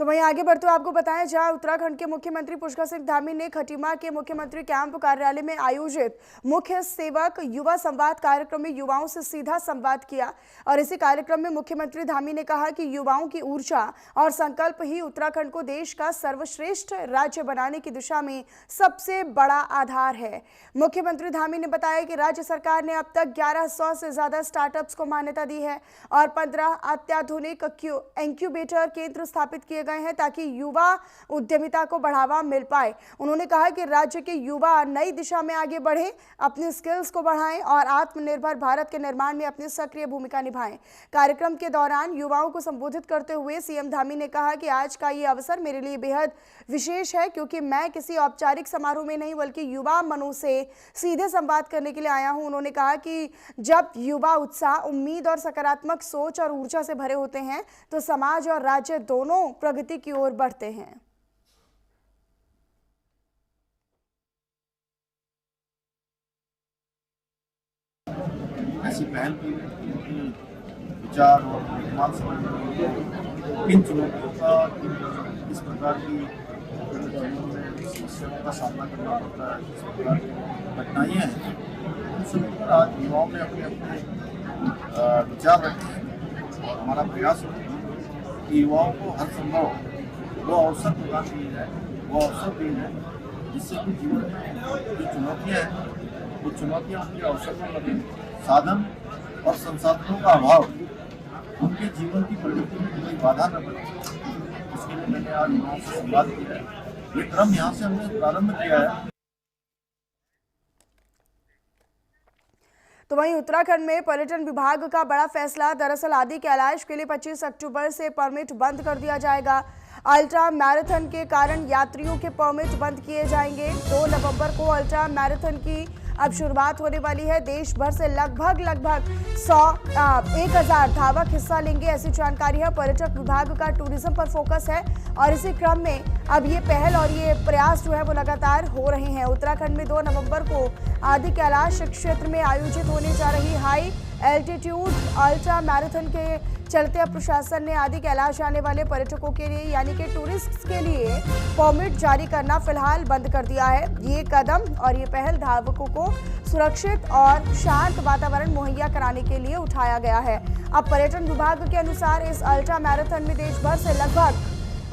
तो वहीं आगे बढ़ते हुए आपको बताएं, जहां उत्तराखंड के मुख्यमंत्री पुष्कर सिंह धामी ने खटीमा के मुख्यमंत्री कैंप कार्यालय में आयोजित मुख्य सेवक युवा संवाद कार्यक्रम में युवाओं से सीधा संवाद किया। और इसी कार्यक्रम में मुख्यमंत्री धामी ने कहा कि युवाओं की ऊर्जा और संकल्प ही उत्तराखंड को देश का सर्वश्रेष्ठ राज्य बनाने की दिशा में सबसे बड़ा आधार है। मुख्यमंत्री धामी ने बताया कि राज्य सरकार ने अब तक 1100 से ज्यादा स्टार्टअप्स को मान्यता दी है और 15 अत्याधुनिक इंक्यूबेटर केंद्र स्थापित किए गए हैं ताकि युवा उद्यमिता को बढ़ावा मिल पाए। उन्होंने कहा कि राज्य के युवा नई दिशा में आगे बढ़े, अपनी स्किल्स को बढ़ाएं और आत्मनिर्भर भारत के निर्माण में अपनी सक्रिय भूमिका निभाएं। कार्यक्रम के दौरान युवाओं को संबोधित करते हुए सीएम धामी ने कहा कि आज का ये अवसर मेरे लिए बेहद विशेष है, क्योंकि मैं किसी औपचारिक समारोह में नहीं बल्कि युवा मनों से सीधे संवाद करने के लिए आया हूं। उन्होंने कहा कि जब युवा उत्साह, उम्मीद और सकारात्मक सोच और ऊर्जा से भरे होते हैं तो समाज और राज्य दोनों प्रगति की ओर बढ़ते हैं। ऐसी पहल की विचार और निर्माण इन चुनौतियों का इस प्रकार की समस्याओं का सामना करना पड़ता है, इस प्रकार की कठिनाइयाँ हैं, उन सभी पर आज युवाओं ने अपने अपने विचार रखे हैं। और हमारा प्रयास है कि युवाओं को हर संभव वो अवसर प्रदान किए जाए, वो अवसर दिए जाए जिससे कि जीवन में जो चुनौतियाँ हैं वो चुनौतियाँ उनके अवसर में लगे। साधन और संसाधनों का अभाव उनके जीवन की प्रगति में कोई बाधा न बने, इसके लिए मैंने आज युवाओं से संवाद किया है। ये क्रम यहाँ से हमने प्रारंभ किया है। तो वहीं उत्तराखंड में पर्यटन विभाग का बड़ा फैसला। दरअसल आदि कैलाश के लिए 25 अक्टूबर से परमिट बंद कर दिया जाएगा। अल्ट्रा मैराथन के कारण यात्रियों के परमिट बंद किए जाएंगे। 2 नवंबर को अल्ट्रा मैराथन की अब शुरुआत होने वाली है। देश भर से लगभग 1000 धावक हिस्सा लेंगे, ऐसी जानकारी है। पर्यटक विभाग का टूरिज्म पर फोकस है और इसी क्रम में अब ये पहल और ये प्रयास जो है वो लगातार हो रहे हैं। उत्तराखंड में 2 नवंबर को आदि कैलाश क्षेत्र में आयोजित होने जा रही हाई एल्टीट्यूड अल्ट्रा मैराथन के चलते अब प्रशासन ने आदि कैलाश आने वाले पर्यटकों के लिए यानी कि टूरिस्ट के लिए परमिट जारी करना फिलहाल बंद कर दिया है। ये कदम और ये पहल धावकों को सुरक्षित और शांत वातावरण मुहैया कराने के लिए उठाया गया है। अब पर्यटन विभाग के अनुसार इस अल्ट्रा मैराथन में देश भर से लगभग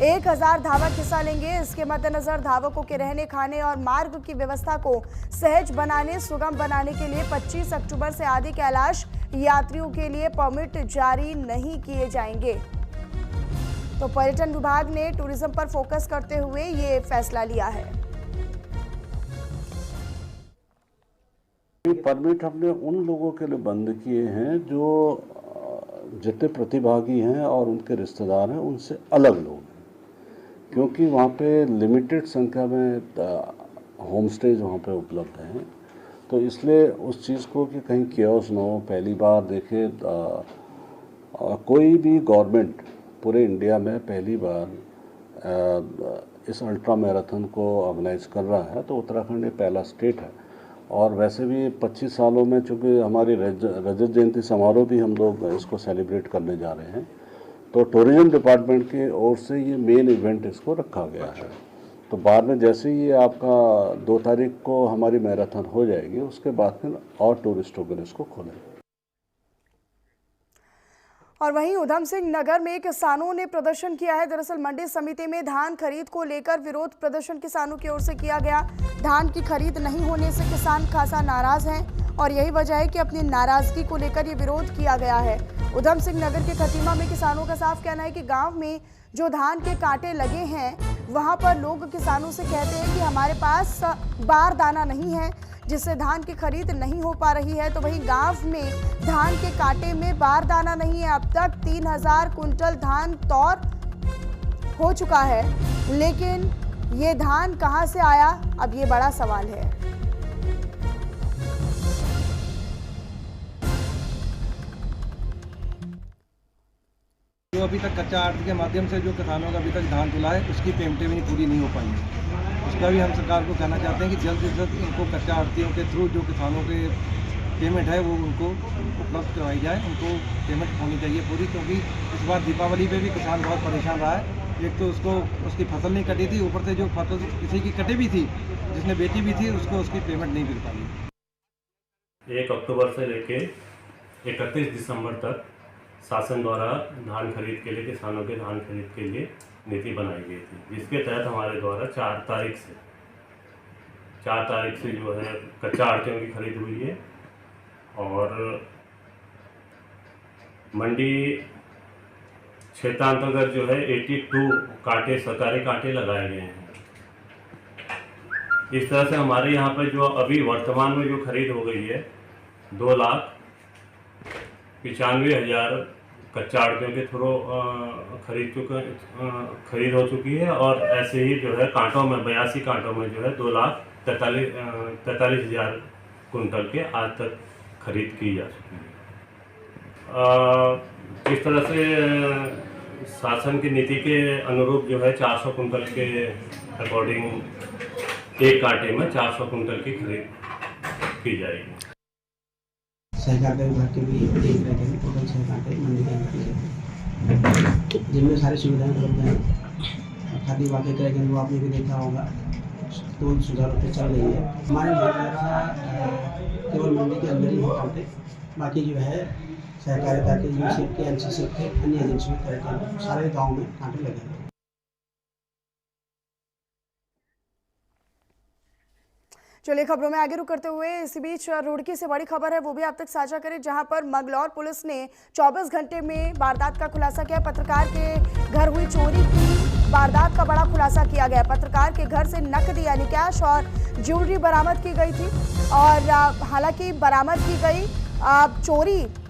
1000 धावक हिस्सा लेंगे। इसके मद्देनजर धावकों के रहने, खाने और मार्ग की व्यवस्था को सहज बनाने, सुगम बनाने के लिए 25 अक्टूबर से आदि कैलाश यात्रियों के लिए परमिट जारी नहीं किए जाएंगे। तो पर्यटन विभाग ने टूरिज्म पर फोकस करते हुए ये फैसला लिया है। परमिट हमने उन लोगों के लिए बंद किए हैं जो जितने प्रतिभागी हैं और उनके रिश्तेदार हैं उनसे अलग लोग हैं, क्योंकि वहाँ पे लिमिटेड संख्या में होम स्टेज वहाँ पे उपलब्ध हैं। तो इसलिए उस चीज़ को कि कहीं केओस ना हो। पहली बार देखिए कोई भी गवर्नमेंट पूरे इंडिया में पहली बार इस अल्ट्रा मैराथन को ऑर्गेनाइज कर रहा है, तो उत्तराखंड ये पहला स्टेट है। और वैसे भी 25 सालों में चूँकि हमारी रजत जयंती समारोह भी हम लोग इसको सेलिब्रेट करने जा रहे हैं, तो टूरिज्म डिपार्टमेंट की ओर से ये मेन इवेंट इसको रखा गया है। तो बाद में जैसे ही ये आपका 2 तारीख को हमारी मैराथन हो जाएगी, उसके बाद फिर और टूरिस्टों के लिए इसको खोलेंगे। और वहीं उधम सिंह नगर में किसानों ने प्रदर्शन किया है। दरअसल मंडी समिति में धान खरीद को लेकर विरोध प्रदर्शन किसानों की ओर से किया गया। धान की खरीद नहीं होने से किसान खासा नाराज हैं और यही वजह है कि अपनी नाराजगी को लेकर ये विरोध किया गया है। उधम सिंह नगर के खटीमा में किसानों का साफ कहना है कि गांव में जो धान के कांटे लगे हैं वहां पर लोग किसानों से कहते हैं कि हमारे पास बार दाना नहीं है, जिससे धान की खरीद नहीं हो पा रही है। तो वहीं गांव में धान के कांटे में बार दाना नहीं है। अब तक 3000 कुंटल धान तौर हो चुका है, लेकिन ये धान कहां से आया, अब ये बड़ा सवाल है। जो अभी तक कच्चा आड़त के माध्यम से जो किसानों का अभी तक धान तुला है, उसकी पेमेंटें भी पूरी नहीं हो पाई है। उसका भी हम सरकार को कहना चाहते हैं कि जल्द से जल्द इनको कच्चा आड़तियों के थ्रू जो किसानों के पेमेंट है वो उनको उपलब्ध करवाई जाए। उनको पेमेंट होनी चाहिए पूरी, क्योंकि इस बार दीपावली पे भी किसान बहुत परेशान रहा है। एक तो उसको उसकी फसल नहीं कटी थी, ऊपर से जो फसल किसी की कटी भी थी, जिसने बेची भी थी, उसको उसकी पेमेंट नहीं मिल पाई। 1 अक्टूबर से लेके 31 दिसंबर तक शासन द्वारा धान खरीद के लिए, किसानों के धान खरीद के लिए नीति बनाई गई थी, जिसके तहत हमारे द्वारा 4 तारीख से जो है कच्चा आड़तियों की खरीद हुई है और मंडी क्षेत्रांतर्गत जो है 82 कांटे, सरकारी कांटे लगाए गए हैं। इस तरह से हमारे यहाँ पर जो अभी वर्तमान में जो खरीद हो गई है 2,95,000 कच्चा आड़तियों के थ्रू खरीद हो चुकी है और ऐसे ही जो है कांटों में 82 कांटों में जो है 2,43,000 कुंटल के आज तक खरीद की जा चुकी है। इस तरह से शासन की नीति के अनुरूप जो है 400 कुंटल के अकॉर्डिंग एक कांटे में 400 कुंटल की खरीद की जाएगी। सहकारिता विभाग के भी देख रहे थे टोटल 6 कांटे मंडी के अंदर जिनमें सारी सुविधाएं उपलब्ध हैं। खादी वाकई करेंगे वो आपने भी देखा होगा, तो सुधार पे चल रही है। हमारे द्वारा केवल मंडी के अंदर ही है कांटे, बाकी जो है सहकारिता के यूनिसेफ के एनसीसी के अन्य एजेंसियों तरह के सारे गाँव में कांटे लगे हैं। चलिए खबरों में आगे रुक करते हुए इसी बीच रुड़की से बड़ी खबर है, वो भी आप तक साझा करें, जहां पर मंगलौर पुलिस ने 24 घंटे में वारदात का खुलासा किया। पत्रकार के घर हुई चोरी की वारदात का बड़ा खुलासा किया गया। पत्रकार के घर से नकदी यानी कैश और ज्वेलरी बरामद की गई थी और हालांकि बरामद की गई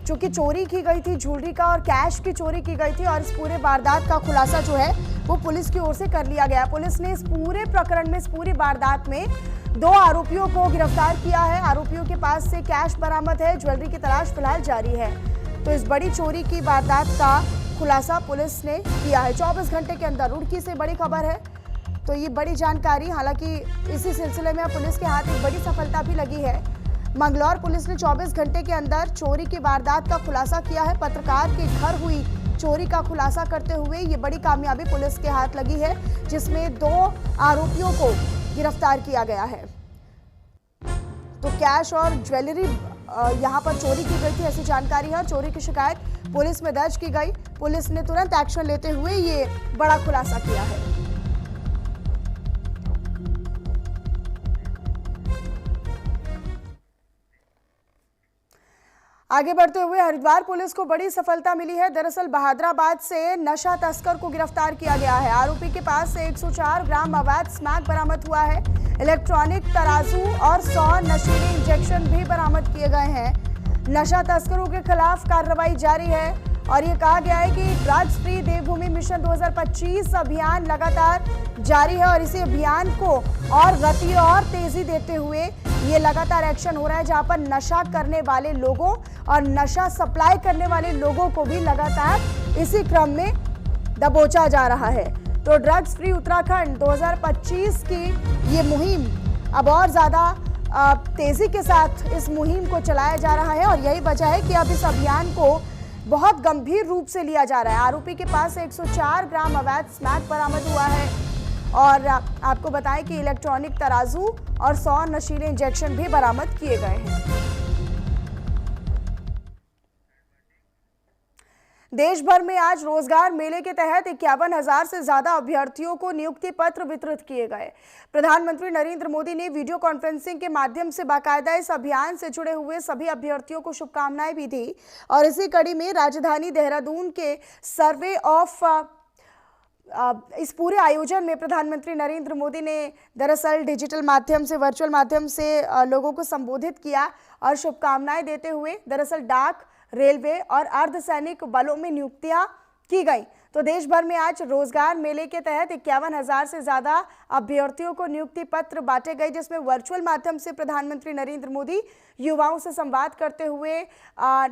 चूंकि चोरी की गई थी ज्वेलरी का और कैश की चोरी की गई थी और इस पूरे वारदात का खुलासा जो है वो पुलिस की ओर से कर लिया गया। पुलिस ने इस पूरे प्रकरण में, इस पूरी वारदात में 2 आरोपियों को गिरफ्तार किया है। आरोपियों के पास से कैश बरामद है, ज्वेलरी की तलाश फिलहाल जारी है। तो इस बड़ी चोरी की वारदात का खुलासा पुलिस ने किया है 24 घंटे के अंदर। रुड़की से बड़ी खबर है, तो ये बड़ी जानकारी, हालांकि इसी सिलसिले में पुलिस के हाथ एक बड़ी सफलता भी लगी है। मंगलौर पुलिस ने 24 घंटे के अंदर चोरी की वारदात का खुलासा किया है। पत्रकार के घर हुई चोरी का खुलासा करते हुए ये बड़ी कामयाबी पुलिस के हाथ लगी है, जिसमें 2 आरोपियों को गिरफ्तार किया गया है। तो कैश और ज्वेलरी यहां पर चोरी की गई थी, ऐसी जानकारी है। चोरी की शिकायत पुलिस में दर्ज की गई। पुलिस ने तुरंत एक्शन लेते हुए ये बड़ा खुलासा किया है। आगे बढ़ते हुए हरिद्वार पुलिस को बड़ी सफलता मिली है। दरअसल बहादुराबाद से नशा तस्कर को गिरफ्तार किया गया है। आरोपी के पास से 104 ग्राम अवैध स्मैक बरामद हुआ है। इलेक्ट्रॉनिक तराजू और 100 नशीले इंजेक्शन भी बरामद किए गए हैं। नशा तस्करों के खिलाफ कार्रवाई जारी है और ये कहा गया है कि ड्रग्स फ्री देवभूमि मिशन 2025 अभियान लगातार जारी है और इसी अभियान को और गति और तेजी देते हुए ये लगातार एक्शन हो रहा है, जहां पर नशा करने वाले लोगों और नशा सप्लाई करने वाले लोगों को भी लगातार इसी क्रम में दबोचा जा रहा है। तो ड्रग्स फ्री उत्तराखंड 2025 की ये मुहिम अब और ज़्यादा तेज़ी के साथ इस मुहिम को चलाया जा रहा है और यही वजह है कि अब इस अभियान को बहुत गंभीर रूप से लिया जा रहा है। आरोपी के पास 104 ग्राम अवैध स्मैक बरामद हुआ है और आपको बताएं कि इलेक्ट्रॉनिक तराजू और 100 नशीले इंजेक्शन भी बरामद किए गए हैं। देश भर में आज रोजगार मेले के तहत 51,000 से ज्यादा अभ्यर्थियों को नियुक्ति पत्र वितरित किए गए। प्रधानमंत्री नरेंद्र मोदी ने वीडियो कॉन्फ्रेंसिंग के माध्यम से बाकायदा इस अभियान से जुड़े हुए सभी अभ्यर्थियों को शुभकामनाएं भी दी और इसी कड़ी में राजधानी देहरादून के सर्वे ऑफ इस पूरे आयोजन में प्रधानमंत्री नरेंद्र मोदी ने दरअसल डिजिटल माध्यम से, वर्चुअल माध्यम से लोगों को संबोधित किया और शुभकामनाएं देते हुए दरअसल डाक, रेलवे और अर्धसैनिक बलों में नियुक्तियां की गई। तो देश भर में आज रोजगार मेले के तहत 51,000 से ज्यादा अभ्यर्थियों को नियुक्ति पत्र बांटे गए, जिसमें वर्चुअल माध्यम से प्रधानमंत्री नरेंद्र मोदी युवाओं से संवाद करते हुए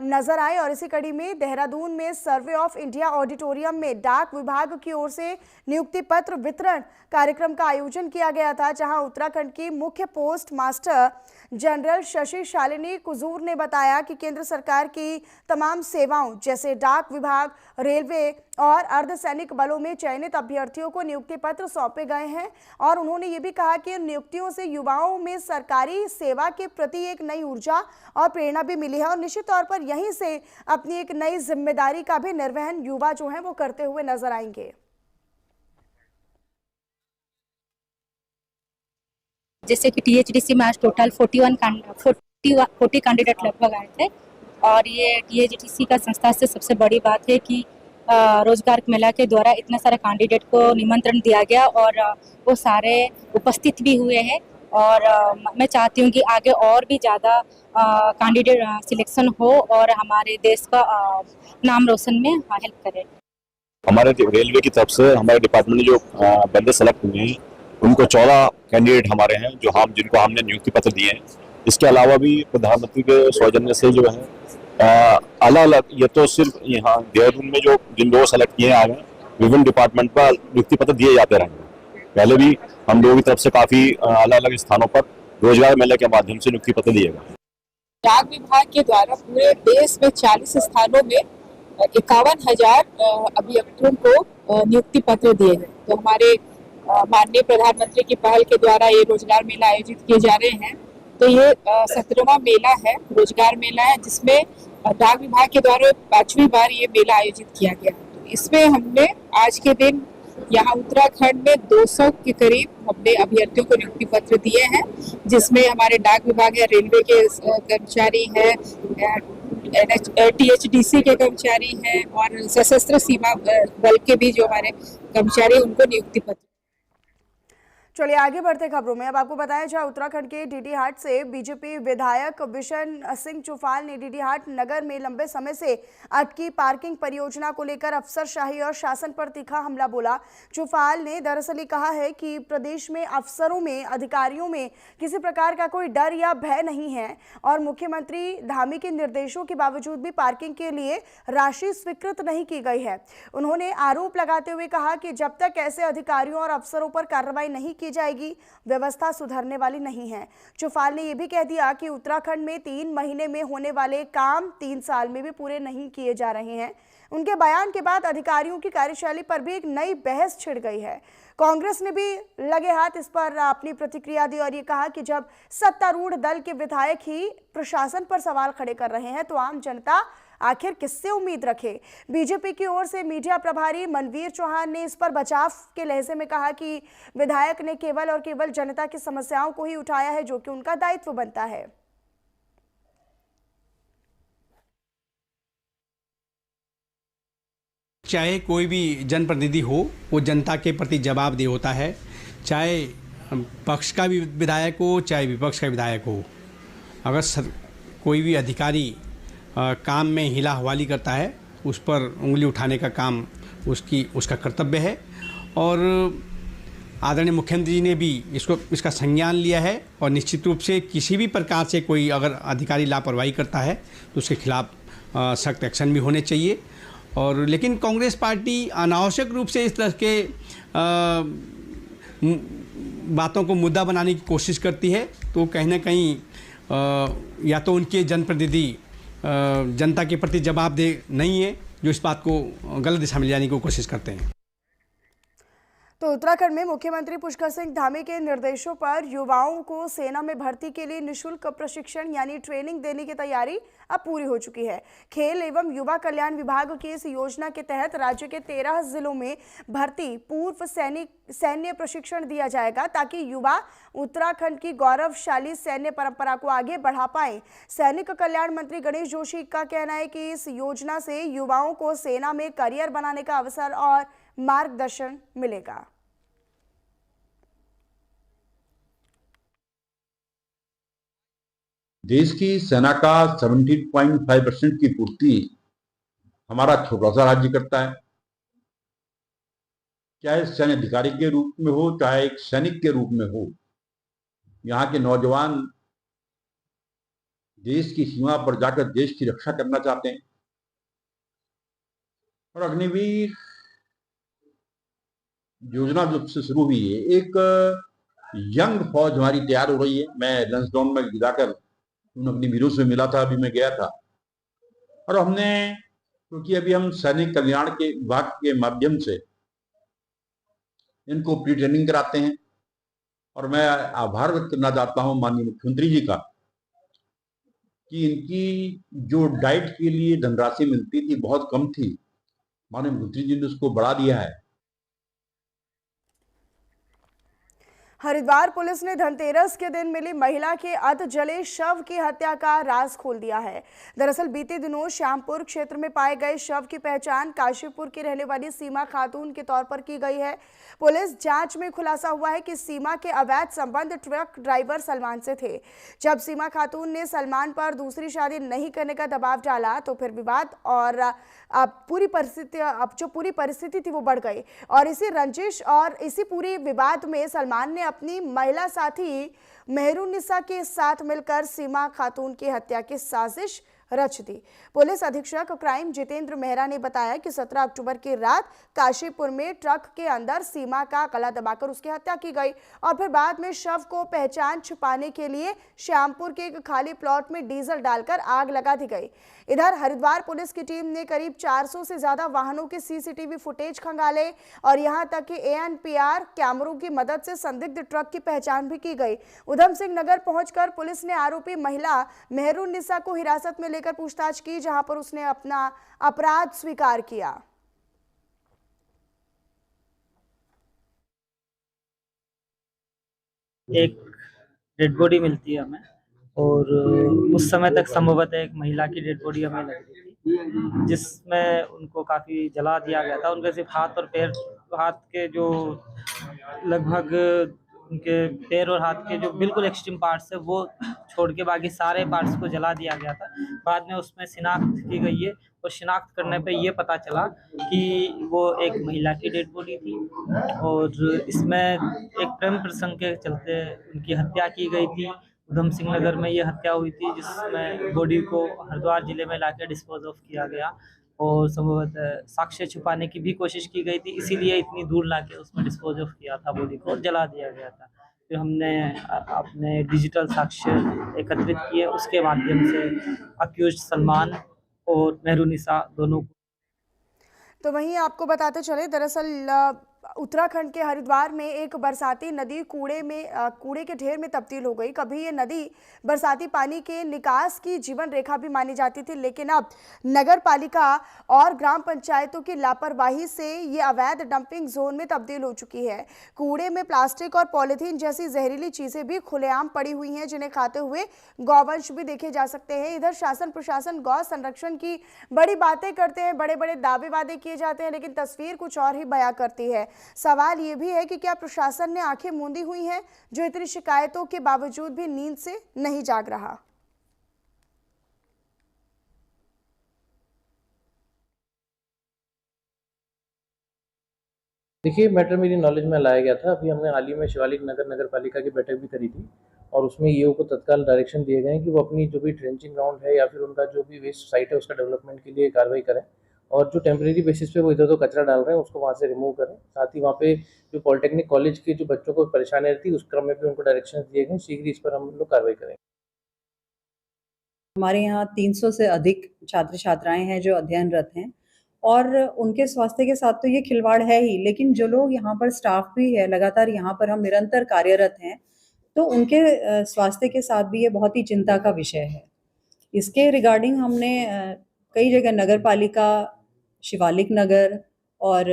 नजर आए और इसी कड़ी में देहरादून में सर्वे ऑफ इंडिया ऑडिटोरियम में डाक विभाग की ओर से नियुक्ति पत्र वितरण कार्यक्रम का आयोजन किया गया था, जहां उत्तराखंड की मुख्य post master general Shashi Shalini Kujur ने बताया कि केंद्र सरकार की तमाम सेवाओं जैसे डाक विभाग, रेलवे और अर्धसैनिक बलों में चयनित अभ्यर्थियों को नियुक्ति पत्र सौंपे गए हैं और उन्होंने ये भी कहा कि इन नियुक्तियों से युवाओं में सरकारी सेवा के प्रति एक नई ऊर्जा और प्रेरणा भी मिली है और निश्चित तौर पर यहीं से अपनी एक नई जिम्मेदारी का भी निर्वहन युवा जो है वो करते हुए नजर आएंगे। जैसे कि THDC में आज टोटल 40 कैंडिडेट लगभग आए थे और ये THDC का संस्था से सबसे बड़ी बात है कि रोजगार मेला के द्वारा इतने सारे कैंडिडेट को निमंत्रण दिया गया और वो सारे उपस्थित भी हुए हैं और मैं चाहती हूँ कि आगे और भी ज़्यादा कैंडिडेट सिलेक्शन हो और हमारे देश का नाम रोशन में हेल्प करे। हमारे रेलवे की तरफ से हमारे डिपार्टमेंट में जो बंदे सेलेक्ट हुए हैं उनको 14 कैंडिडेट हमारे हैं जो जिनको हमने नियुक्ति पत्र दिए हैं। इसके अलावा भी प्रधानमंत्री के सौजन्य से जो है अलग अलग, ये तो सिर्फ यहाँ देहरादून में जो जिन लोगों सेलेक्ट किए आगे विभिन्न डिपार्टमेंट पर नियुक्ति पत्र दिए जाते रहेंगे। पहले भी हम लोगों की तरफ से काफी अलग अलग स्थानों पर रोजगार मेले के माध्यम से नियुक्ति पत्र दिए गए। डाक विभाग के द्वारा पूरे देश में 40 स्थानों में 51,000 अभ्यर्थियों को नियुक्ति पत्र दिए गए। तो हमारे माननीय प्रधानमंत्री की पहल के द्वारा ये रोजगार मेला आयोजित किए जा रहे हैं। तो ये 17वां मेला है, रोजगार मेला है, जिसमें डाक विभाग के द्वारा 5वीं बार ये मेला आयोजित किया गया। तो इसमें हमने आज के दिन यहाँ उत्तराखंड में 200 के करीब हमने अभ्यर्थियों को नियुक्ति पत्र दिए हैं, जिसमें हमारे डाक विभाग है, रेलवे के कर्मचारी है, THDC के कर्मचारी हैं और सशस्त्र सीमा बल के भी जो हमारे कर्मचारी उनको नियुक्ति पत्र। चलिए आगे बढ़ते खबरों में। अब आपको बताया जाए उत्तराखंड के डीडीहाट से बीजेपी विधायक बिशन सिंह चुफाल ने डीडीहाट नगर में लंबे समय से अटकी पार्किंग परियोजना को लेकर अफसरशाही और शासन पर तीखा हमला बोला। चुफाल ने दरअसल ये कहा है कि प्रदेश में अफसरों में, अधिकारियों में किसी प्रकार का कोई डर या भय नहीं है और मुख्यमंत्री धामी के निर्देशों के बावजूद भी पार्किंग के लिए राशि स्वीकृत नहीं की गई है। उन्होंने आरोप लगाते हुए कहा कि जब तक ऐसे अधिकारियों और अफसरों पर कार्रवाई नहीं की जाएगी व्यवस्था सुधरने वाली नहीं है। चुफाल ने यह भी कह दिया कि उत्तराखंड में 3 महीने में होने वाले काम 3 साल में भी पूरे नहीं किए जा रहे हैं। उनके बयान के बाद अधिकारियों की कार्यशैली पर भी एक नई बहस छिड़ गई है। कांग्रेस ने भी लगे हाथ इस पर अपनी प्रतिक्रिया दी और ये कहा कि जब सत्तारूढ़ दल के विधायक ही प्रशासन पर सवाल खड़े कर रहे हैं तो आम जनता आखिर किससे उम्मीद रखे। बीजेपी की ओर से मीडिया प्रभारी मनवीर चौहान ने इस पर बचाव के लहजे में कहा कि विधायक ने केवल और केवल जनता की समस्याओं को ही उठाया है जो कि उनका दायित्व बनता है। चाहे कोई भी जनप्रतिनिधि हो वो जनता के प्रति जवाबदेह होता है, चाहे पक्ष का भी विधायक हो चाहे विपक्ष का विधायक हो। अगर कोई भी अधिकारी काम में हिला हवाली करता है उस पर उंगली उठाने का काम उसका कर्तव्य है और आदरणीय मुख्यमंत्री जी ने भी इसका संज्ञान लिया है और निश्चित रूप से किसी भी प्रकार से कोई अगर अधिकारी लापरवाही करता है तो उसके खिलाफ सख्त एक्शन भी होने चाहिए। और लेकिन कांग्रेस पार्टी अनावश्यक रूप से इस तरह के बातों को मुद्दा बनाने की कोशिश करती है, तो कहीं ना कहीं या तो उनके जनप्रतिनिधि जनता के प्रति जवाबदेह नहीं है जो इस बात को गलत दिशा में ले जाने की कोशिश करते हैं। तो उत्तराखंड में मुख्यमंत्री पुष्कर सिंह धामी के निर्देशों पर युवाओं को सेना में भर्ती के लिए निःशुल्क प्रशिक्षण यानी ट्रेनिंग देने की तैयारी अब पूरी हो चुकी है। खेल एवं युवा कल्याण विभाग की इस योजना के तहत राज्य के 13 जिलों में भर्ती पूर्व सैन्य प्रशिक्षण दिया जाएगा ताकि युवा उत्तराखंड की गौरवशाली सैन्य परंपरा को आगे बढ़ा पाए। सैनिक कल्याण मंत्री गणेश जोशी का कहना है कि इस योजना से युवाओं को सेना में करियर बनाने का अवसर और मार्गदर्शन मिलेगा। देश की सेना का 17.5% की पूर्ति हमारा छोटा सा राज्य करता है, चाहे सैन्य अधिकारी के रूप में हो चाहे एक सैनिक के रूप में हो। यहाँ के नौजवान देश की सीमा पर जाकर देश की रक्षा करना चाहते हैं और अग्निवीर योजना जब से शुरू हुई है एक यंग फौज हमारी तैयार हो रही है। मैं लंसडाउन में जाकर उन अपनी वीरों से मिला था, अभी मैं गया था, और हमने, क्योंकि अभी हम सैनिक कल्याण के विभाग के माध्यम से इनको प्री ट्रेनिंग कराते हैं, और मैं आभार व्यक्त करना चाहता हूं माननीय मुख्यमंत्री जी का कि इनकी जो डाइट के लिए धनराशि मिलती थी बहुत कम थी, माननीय मुख्यमंत्री जी ने उसको बढ़ा दिया है। हरिद्वार पुलिस ने धनतेरस के दिन मिली महिला के अध जले शव की हत्या का राज खोल दिया है। दरअसल बीते दिनों श्यामपुर क्षेत्र में पाए गए शव की पहचान काशीपुर की रहने वाली सीमा खातून के तौर पर की गई है। पुलिस जांच में खुलासा हुआ है कि सीमा के अवैध संबंध ट्रक ड्राइवर सलमान से थे। जब सीमा खातून ने सलमान पर दूसरी शादी नहीं करने का दबाव डाला तो फिर विवाद और पूरी परिस्थिति थी वो बढ़ गई, और इसी रंजिश और इसी पूरी विवाद में सलमान ने अपनी महिला साथी मेहरुन्निसा के साथ मिलकर सीमा खातून की हत्या की साजिश रच दी। पुलिस अधीक्षक क्राइम जितेंद्र मेहरा ने बताया कि 17 अक्टूबर की रात काशीपुर में ट्रक के अंदर सीमा का गला दबाकर उसकी हत्या की गई और फिर बाद में शव को पहचान छिपाने के लिए श्यामपुर के एक खाली प्लॉट में डीजल डालकर आग लगा दी गई। इधर हरिद्वार पुलिस की टीम ने करीब 400 से ज्यादा वाहनों के सीसीटीवी फुटेज खंगाले और यहां तक कि एएनपीआर कैमरों की मदद से संदिग्ध ट्रक की पहचान भी की गई। उधम सिंह नगर पहुंचकर पुलिस ने आरोपी महिला मेहरुन्निसा को हिरासत में लेकर पूछताछ की, जहां पर उसने अपना अपराध स्वीकार किया। एक डेड बॉडी मिलती है हमें, और उस समय तक संभवतः एक महिला की डेड बॉडी हमें लग रही थी, जिसमें उनको काफ़ी जला दिया गया था। उनके सिर्फ हाथ और पैर, हाथ के जो लगभग उनके पैर और हाथ के जो बिल्कुल एक्सट्रीम पार्ट्स है वो छोड़ के बाकी सारे पार्ट्स को जला दिया गया था। बाद में उसमें शिनाख्त की गई है और शिनाख्त करने पे ये पता चला कि वो एक महिला की डेड बॉडी थी और इसमें एक प्रेम प्रसंग के चलते उनकी हत्या की गई थी। उधम सिंह नगर में ये हत्या हुई थी, जिसमें बॉडी को हरिद्वार जिले में लाकर डिस्पोज ऑफ किया गया और संभवतः साक्ष्य छुपाने की भी कोशिश की गई थी, इसीलिए इतनी दूर लाके उसमें डिस्पोज ऑफ किया था बॉडी को और जला दिया गया था। फिर हमने अपने डिजिटल साक्ष्य एकत्रित किए, उसके माध्यम से अक्यूज्ड सलमान और मेहरुन्निसा दोनों। तो वहीं आपको बताते चले, दरअसल उत्तराखंड के हरिद्वार में एक बरसाती नदी कूड़े के ढेर में तब्दील हो गई। कभी ये नदी बरसाती पानी के निकास की जीवन रेखा भी मानी जाती थी, लेकिन अब नगर पालिका और ग्राम पंचायतों की लापरवाही से ये अवैध डंपिंग जोन में तब्दील हो चुकी है। कूड़े में प्लास्टिक और पॉलीथीन जैसी जहरीली चीजें भी खुलेआम पड़ी हुई हैं, जिन्हें खाते हुए गौवंश भी देखे जा सकते हैं। इधर शासन प्रशासन गौ संरक्षण की बड़ी बातें करते हैं, बड़े बड़े दावे वादे किए जाते हैं, लेकिन तस्वीर कुछ और ही बयां करती है। सवाल ये भी है कि क्या प्रशासन ने आंखें मूंदी हुई हैं, जो इतनी शिकायतों के बावजूद भी नींद से नहीं जाग रहा। देखिए, मैटर मेरी नॉलेज में लाया गया था। अभी हमने हाल ही में शिवालिक नगर पालिका की बैठक भी करी थी और उसमें ईओ को तत्काल डायरेक्शन दिए गए हैं कि वो अपनी जो भी ट्रेंचिंग ग्राउंड है या फिर उनका जो भी वेस्ट साइट है उसका डेवलपमेंट के लिए कार्रवाई करें और जो टेम्परेरी बेसिस पे वो इधर उधर कचरा डाल रहे हैं उसको वहाँ से रिमूव करें। साथ ही वहाँ पे जो पॉलिटेक्निक कॉलेज के जो बच्चों को परेशानी रहती है उस क्रम में भी उनको डायरेक्शन दिए गए। शीघ्र इस पर हम लोग कार्रवाई करेंगे। हमारे यहाँ 300 से अधिक छात्र छात्राएं हैं जो अध्ययनरत हैं और उनके स्वास्थ्य के साथ तो ये खिलवाड़ है ही, लेकिन जो लोग यहाँ पर स्टाफ भी है, लगातार यहाँ पर हम निरंतर कार्यरत हैं, तो उनके स्वास्थ्य के साथ भी ये बहुत ही चिंता का विषय है। इसके रिगार्डिंग हमने कई जगह नगर पालिका, शिवालिक नगर और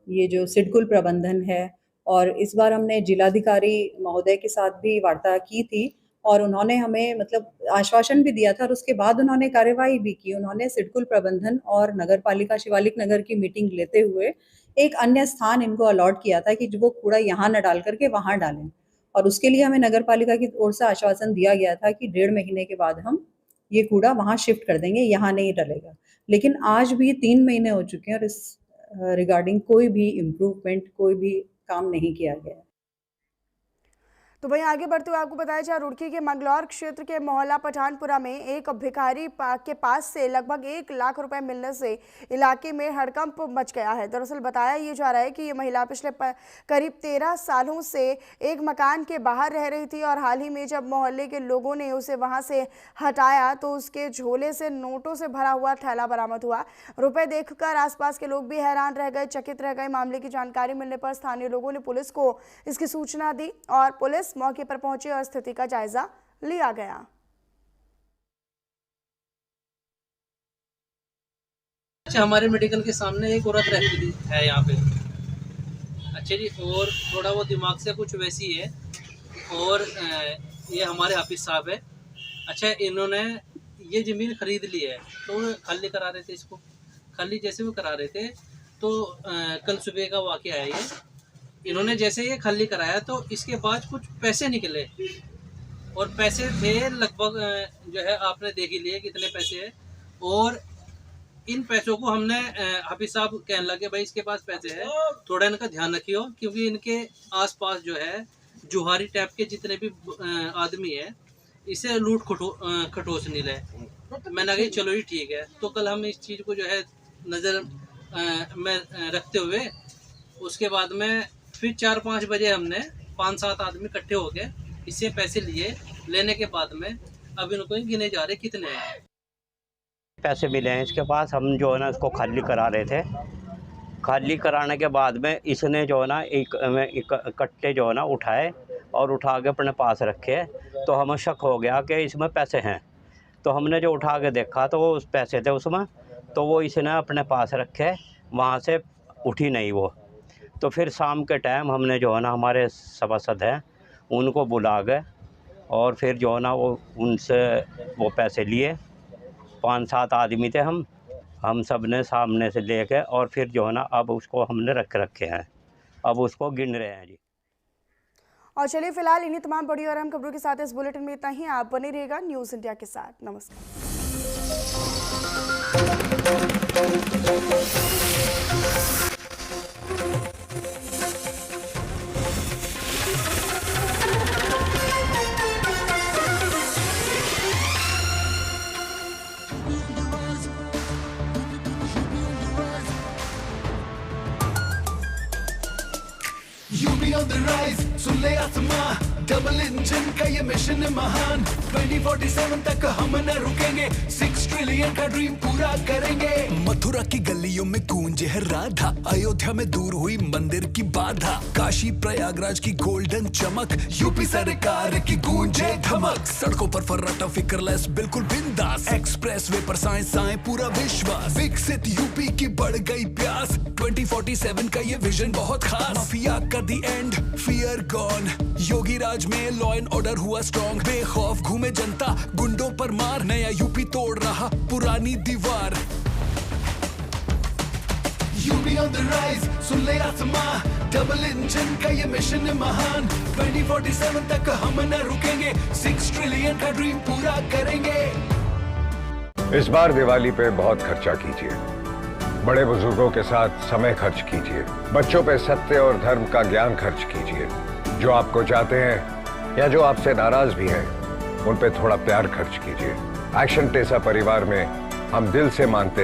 ये जो सिडकुल प्रबंधन है, और इस बार हमने जिलाधिकारी महोदय के साथ भी वार्ता की थी और उन्होंने हमें मतलब आश्वासन भी दिया था और उसके बाद उन्होंने कार्यवाही भी की। उन्होंने सिडकुल प्रबंधन और नगर पालिका शिवालिक नगर की मीटिंग लेते हुए एक अन्य स्थान इनको अलॉट किया था कि जो वो कूड़ा यहाँ न डाल करके वहाँ डालें, और उसके लिए हमें नगर पालिका की ओर से आश्वासन दिया गया था कि 1.5 महीने के बाद हम ये कूड़ा वहाँ शिफ्ट कर देंगे, यहाँ नहीं डलेगा। लेकिन आज भी 3 महीने हो चुके हैं और इस रिगार्डिंग कोई भी इम्प्रूवमेंट, कोई भी काम नहीं किया गया। तो वहीं आगे बढ़ते हुए आपको बताया जाए, रुड़की के मंगलौर क्षेत्र के मोहल्ला पठानपुरा में एक भिखारी के पास से लगभग 1 लाख रुपए मिलने से इलाके में हड़कंप मच गया है। दरअसल बताया ये जा रहा है कि ये महिला पिछले करीब 13 सालों से एक मकान के बाहर रह रही थी और हाल ही में जब मोहल्ले के लोगों ने उसे वहां से हटाया तो उसके झोले से नोटों से भरा हुआ थैला बरामद हुआ। रुपए देखकर आसपास के लोग भी हैरान रह गए, चकित रह गए। मामले की जानकारी मिलने पर स्थानीय लोगों ने पुलिस को इसकी सूचना दी और पुलिस मौके पर पहुंची और स्थिति का जायजा लिया गया। अच्छा, हमारे मेडिकल के सामने एक औरत रहती है यहाँ पे। अच्छा जी, और थोड़ा वो दिमाग से कुछ वैसी है और ये हमारे हाफिज साहब है। अच्छा, इन्होंने ये ज़मीन खरीद ली है तो खाली करा रहे थे इसको। खाली जैसे वो करा रहे थे तो कल सुबह का वाक़या है ये। इन्होंने जैसे ये खाली कराया तो इसके बाद कुछ पैसे निकले और पैसे थे लगभग जो है आपने देख ही लिए कितने पैसे हैं। और इन पैसों को हमने हाफिज साहब कहने लगे भाई इसके पास पैसे हैं, थोड़ा इनका ध्यान रखियो, क्योंकि इनके आसपास जो है जुहारी टाइप के जितने भी आदमी है इसे लूट खटोस नहीं ले। मैंने कहा चलो ही ठीक है। तो कल हम इस चीज़ को जो है नज़र में रखते हुए उसके बाद में फिर 4-5 बजे हमने 5-7 आदमी इकट्ठे हो गए, इससे पैसे लिए। लेने के बाद में अब इनको गिने जा रहे कितने हैं पैसे मिले हैं इसके पास। हम जो है ना इसको खाली करा रहे थे। खाली कराने के बाद में इसने जो है ना एक कट्टे जो है ना उठाए और उठा के अपने पास रखे। तो हमें शक हो गया कि इसमें पैसे हैं। तो हमने जो उठा के देखा तो वो उस पैसे थे उसमें, तो वो इसने अपने पास रखे, वहाँ से उठी नहीं वो। तो फिर शाम के टाइम हमने जो है ना हमारे सभासद हैं उनको बुला गए और फिर जो है ना वो उनसे वो पैसे लिए। 5-7 आदमी थे हम सब ने सामने से लेके और फिर जो है ना अब उसको हमने रखे हैं, अब उसको गिन रहे हैं जी। और चलिए फिलहाल इन्हीं तमाम बड़ी और अहम खबरों के साथ इस बुलेटिन में इतना ही। आप बने रहिएगा न्यूज़ इंडिया के साथ। नमस्कार। On the rise, सुन ले आसमां, डबल इंजन का ये मिशन है महान। 2047 तक हम न रुकेंगे, 6 ट्रिलियन का ड्रीम पूरा करेंगे। मथुरा की गलियों में गूंजे है राधा, अयोध्या में दूर हुई मंदिर की बाधा, काशी प्रयागराज की गोल्डन चमक, यूपी सरकार की गूंजे धमक। सड़कों पर फर्राटा फिक्रलेस बिल्कुल बिंदास, एक्सप्रेस वे पर साइंस आए पूरा विश्वास। विकसित यूपी की बढ़ गई प्यास, 2047 का ये विजन बहुत खास। माफिया का दी एंड, फियर गॉन, योगी राज में लॉ एंड ऑर्डर हुआ स्ट्रॉन्ग। बेखौफ घूमे जनता, गुंडों पर मार, नया यूपी तोड़ रहा पुरानी दीवार। यूपी ऑन द राइज, सुन ले आसमां, डबल इंजन का ये मिशन है महान। 2047 तक हम न रुकेंगे, 6 ट्रिलियन का ड्रीम पूरा करेंगे। इस बार दिवाली पे बहुत खर्चा कीजिए, बड़े बुजुर्गों के साथ समय खर्च कीजिए, बच्चों पे सत्य और धर्म का ज्ञान खर्च कीजिए। जो आपको चाहते हैं या जो आपसे नाराज भी हैं, उन पे थोड़ा प्यार खर्च कीजिए। एक्शन टेसा परिवार में हम दिल से मानते